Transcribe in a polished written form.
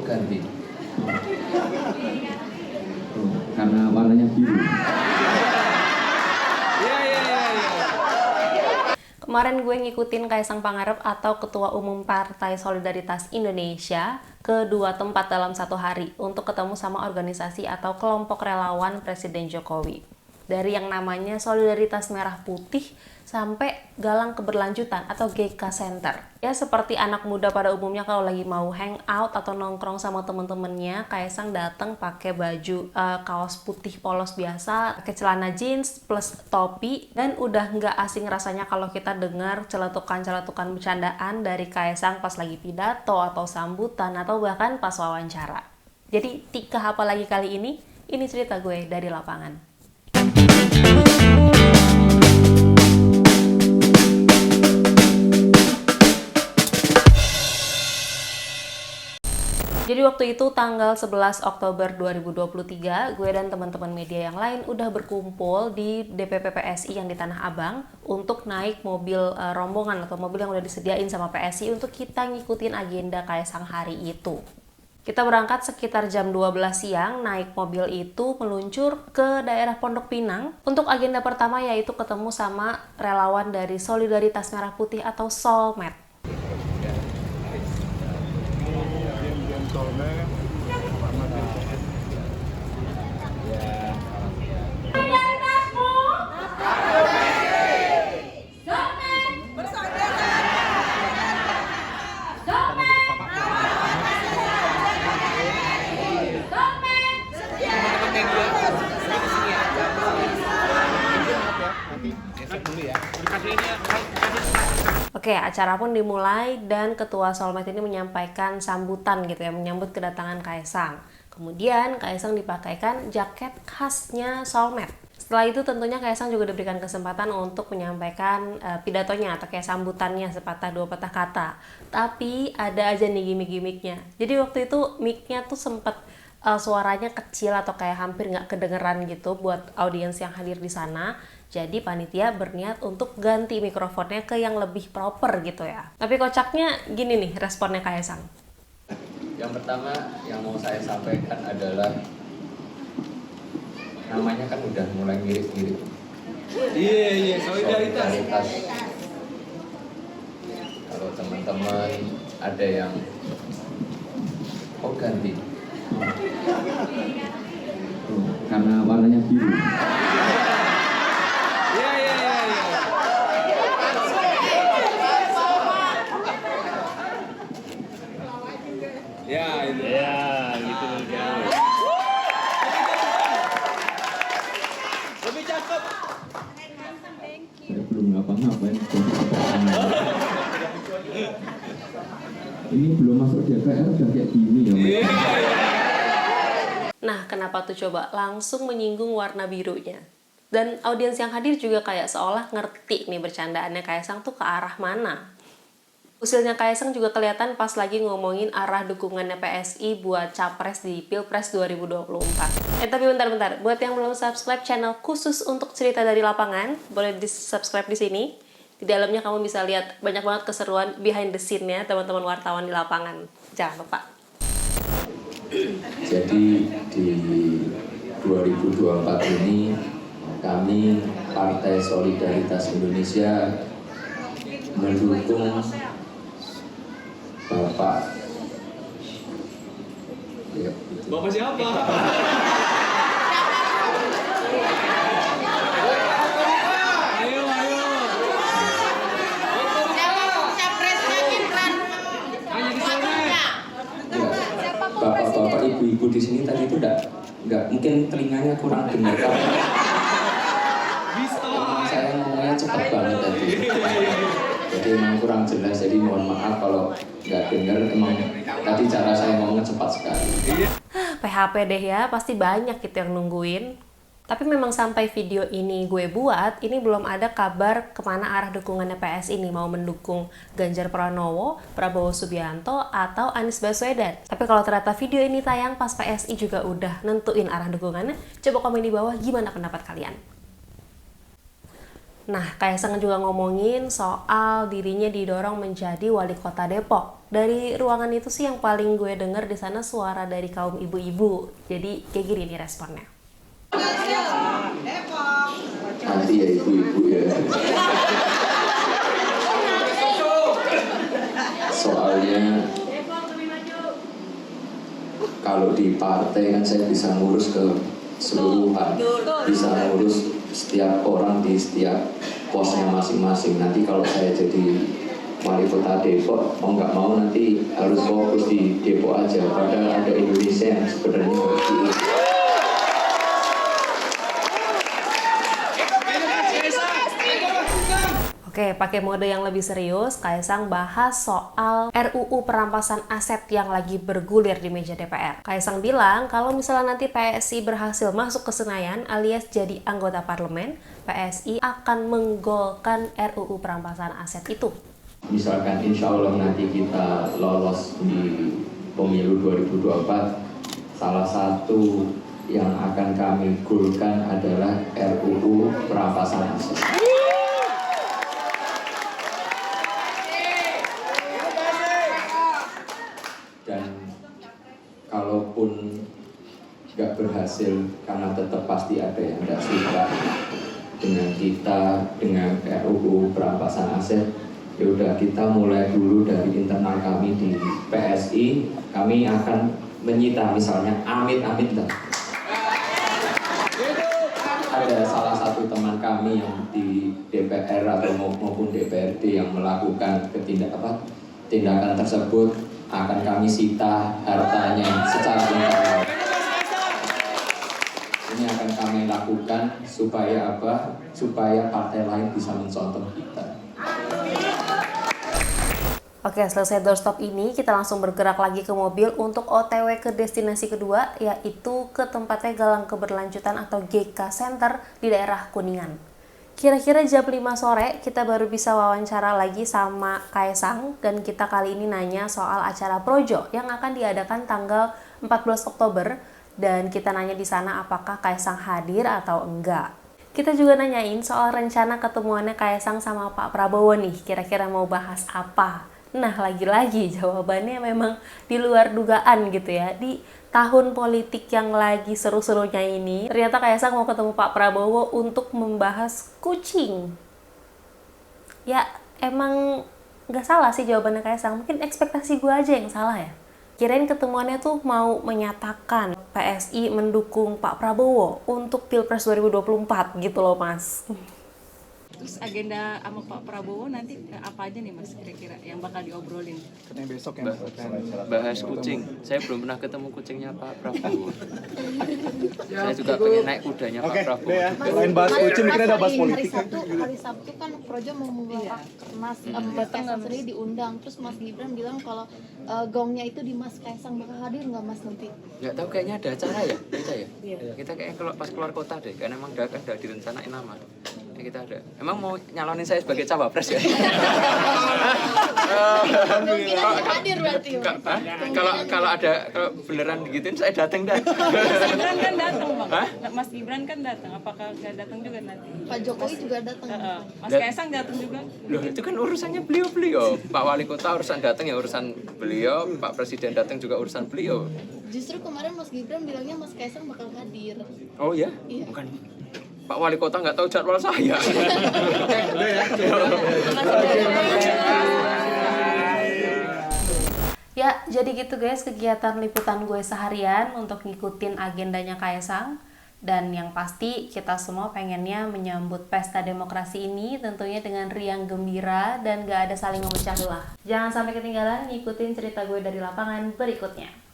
Oh ganti. Karena warnanya biru. Kemarin gue ngikutin Kaisang Pangarep atau Ketua Umum Partai Solidaritas Indonesia ke 2 tempat dalam 1 hari untuk ketemu sama organisasi atau kelompok relawan Presiden Jokowi. Dari yang namanya Solidaritas Merah Putih sampai Galang Keberlanjutan atau GK Center. Ya seperti anak muda pada umumnya kalau lagi mau hangout atau nongkrong sama temen-temennya, Kaisang datang pakai baju kaos putih polos biasa, pakai celana jeans plus topi, dan udah nggak asing rasanya kalau kita dengar celetukan-celetukan bercandaan dari Kaisang pas lagi pidato atau sambutan atau bahkan pas wawancara. Jadi tikah apa lagi kali ini cerita gue dari lapangan. Jadi waktu itu tanggal 11 Oktober 2023, gue dan teman-teman media yang lain udah berkumpul di DPP PSI yang di Tanah Abang untuk naik mobil rombongan atau mobil yang udah disediain sama PSI untuk kita ngikutin agenda Kaisang hari itu. Kita berangkat sekitar jam 12 siang, naik mobil itu meluncur ke daerah Pondok Pinang untuk agenda pertama yaitu ketemu sama relawan dari Solidaritas Merah Putih atau Solmed. Oke, acara pun dimulai dan Ketua Solmed ini menyampaikan sambutan gitu ya, menyambut kedatangan Kaisang. Kemudian Kaisang dipakaikan jaket khasnya Solmed. Setelah itu tentunya Kaisang juga diberikan kesempatan untuk menyampaikan pidatonya atau kayak sambutannya sepatah dua patah kata. Tapi ada aja nih gimmick-gimmicknya. Jadi waktu itu mic-nya tuh sempet suaranya kecil atau kayak hampir nggak kedengeran gitu buat audiens yang hadir di sana. Jadi panitia berniat untuk ganti mikrofonnya ke yang lebih proper gitu ya. Tapi kocaknya gini nih responnya Kaisang. Yang pertama yang mau saya sampaikan adalah namanya kan udah mulai mirip-mirip. Iya, solidaritas. Kalau teman-teman ada yang ganti. Karena warnanya biru. Ya, itu. Ya, gitu. Lebih cakep. Saya belum ngapa-ngapain. Ini belum masuk DPR udah kayak gini ya. Nah, kenapa tuh coba langsung menyinggung warna birunya? Dan audiens yang hadir juga kayak seolah ngerti nih bercandaannya Kaisang tuh ke arah mana. Usilnya Kaisang juga kelihatan pas lagi ngomongin arah dukungannya PSI buat Capres di Pilpres 2024. Tapi bentar. Buat yang belum subscribe channel khusus untuk cerita dari lapangan, boleh di-subscribe di sini. Di dalamnya kamu bisa lihat banyak banget keseruan behind the scene-nya teman-teman wartawan di lapangan. Jangan lupa. Jadi di 2024 ini kami Partai Solidaritas Indonesia mendukung Bapak Bapak siapa? Ayo. Capresnya Gibran. Hanya di sana. ya, bapak-bapak ibu-ibu di sini tadi itu enggak mungkin telinganya kurang dengar kan? Emang saya ngomongnya cepat banget tadi. Jadi emang kurang jelas, jadi mohon maaf kalau nggak dengar, emang tadi cara saya ngomongnya cepat sekali. PHP deh ya, pasti banyak gitu yang nungguin. Tapi memang sampai video ini gue buat, ini belum ada kabar kemana arah dukungannya PSI ini. Mau mendukung Ganjar Pranowo, Prabowo Subianto, atau Anies Baswedan. Tapi kalau ternyata video ini tayang pas PSI juga udah nentuin arah dukungannya, coba komen di bawah gimana pendapat kalian. Nah, Kaisang juga ngomongin soal dirinya didorong menjadi wali kota Depok. Dari ruangan itu sih yang paling gue denger di sana suara dari kaum ibu-ibu. Jadi kayak gini nih responnya. Nanti ya ibu-ibu ya. Soalnya kalau di partai kan saya bisa ngurus keseluruhan, bisa ngurus setiap orang di setiap posnya masing-masing. Nanti kalau saya jadi wali kota Depok, mau nggak mau nanti harus fokus di Depok aja. Padahal ada Indonesia yang sebenarnya harus diurus. Oke, pakai mode yang lebih serius, Kaisang bahas soal RUU perampasan aset yang lagi bergulir di meja DPR. Kaisang bilang kalau misalnya nanti PSI berhasil masuk ke Senayan alias jadi anggota parlemen, PSI akan menggolkan RUU perampasan aset itu. Misalkan insya Allah nanti kita lolos di pemilu 2024, salah satu yang akan kami golkan adalah RUU perampasan aset. Dan kalaupun nggak berhasil, karena tetap pasti ada yang nggak suka dengan kita, dengan RUU perampasan aset, ya udah kita mulai dulu dari internal kami di PSI. Kami akan menyita, misalnya amit-amit lah, ada salah satu teman kami yang di DPR atau maupun DPRD yang melakukan tindakan tersebut, akan kami sita hartanya secara internal. Ini akan kami lakukan supaya apa? Supaya partai lain bisa mencontoh kita. Oke, selesai doorstop ini, kita langsung bergerak lagi ke mobil untuk OTW ke destinasi kedua, yaitu ke tempatnya Galang Keberlanjutan atau GK Center di daerah Kuningan. Kira-kira jam 5 sore, kita baru bisa wawancara lagi sama Kaisang, dan kita kali ini nanya soal acara Projo yang akan diadakan tanggal 14 Oktober, dan kita nanya di sana apakah Kaisang hadir atau enggak. Kita juga nanyain soal rencana ketemuannya Kaisang sama Pak Prabowo nih, kira-kira mau bahas apa. Nah, lagi-lagi jawabannya memang di luar dugaan gitu ya. Di tahun politik yang lagi seru-serunya ini, ternyata Kaisang mau ketemu Pak Prabowo untuk membahas kucing. Ya, emang nggak salah sih jawabannya Kaisang. Mungkin ekspektasi gue aja yang salah ya. Kirain ketemuannya tuh mau menyatakan PSI mendukung Pak Prabowo untuk Pilpres 2024 gitu loh, Mas. Terus agenda sama Pak Prabowo nanti apa aja nih Mas kira-kira yang bakal diobrolin? Katanya besok ya. Bahas kucing. Saya belum pernah ketemu kucingnya Pak Prabowo. Saya juga pengen naik kudanya Pak Prabowo. Ya. Selain bahas kucing, kita ada bahas politik. Hari Sabtu kan Projo mau membawa Mas Kaisang sendiri diundang. Terus Mas Gibran bilang kalau gongnya itu di Mas Kaisang, bakal hadir nggak Mas nanti? Nggak tahu, kayaknya ada acara ya kita ya. Kita kayaknya pas keluar kota deh, karena emang udah direncanain nama. Ya, kita ada. Emang mau nyalonin saya sebagai cawapres ya? Hadir berarti. Kalau beneran digituin saya datang dah. Mas Gibran kan datang Bang. Mas Gibran kan datang. Apakah nggak datang juga nanti? Pak Jokowi juga datang. Mas Kaisang datang juga. Loh, itu kan urusannya beliau. Pak Wali Kota urusan datang ya urusan beliau, Pak Presiden datang juga urusan beliau. Justru kemarin Mas Gibran bilangnya Mas Kaisang bakal hadir. Oh ya? Iya. Bukan Pak Wali Kota nggak tahu jadwal saya. Ya, jadi gitu guys kegiatan liputan gue seharian untuk ngikutin agendanya Kaisang. Dan yang pasti kita semua pengennya menyambut pesta demokrasi ini tentunya dengan riang gembira dan gak ada saling memecah belah. Jangan sampai ketinggalan ngikutin cerita gue dari lapangan berikutnya.